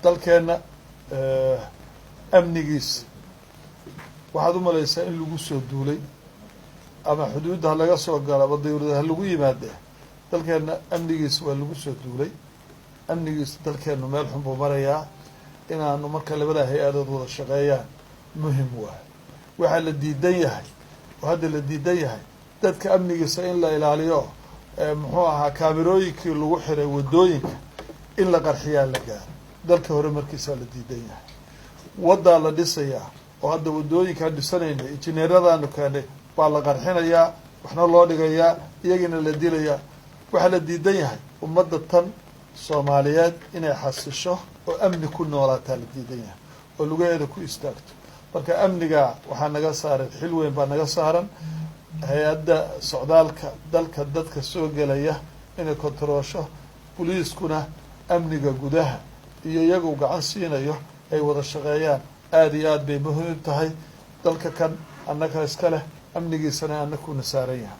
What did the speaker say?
dalkeenna amnigiis waxaad u malaysaa in lagu soo duulay ama xuduudda ha laga soo galo ama dawladda ha lagu yimaade dalkeenna amnigiis waa lagu soo duulay amnigiis dalkeennu meel xun buu marayaa inaanu marka labada hay-adood wada shaqeeyaan muhim waayo waxaa la diidan yahay oo hadda la diidan yahay dadka amnigiisa in la ilaaliyo muxuu ahaa kaamirooyinkii lagu xiray waddooyinka in la qarxiyaa la gaaro dalka hore markiisaa la diidan yahay waddaa la dhisayaa oo hadda waddooyinkaan dhisanayna injineeradaanu keenay baa la qarxinayaa waxna loo dhigayaa iyagina la dilayaa waxaa la diidan yahay ummadda tan soomaaliyeed inay xasisho oo amni ku noolaataa la diidan yahay oo lugaheeda ku istaagto marka amniga waxaa naga saaran xil weyn baa naga saaran hay-adda socdaalka dalka dadka soo gelaya inay kontaroosho boliiskuna amniga gudaha iyo iyagu gacan siinayo ay wada shaqeeyaan aada iyo aad bay muhiim tahay dalka kan annaga iska leh amnigiisana annakuna saaran yahay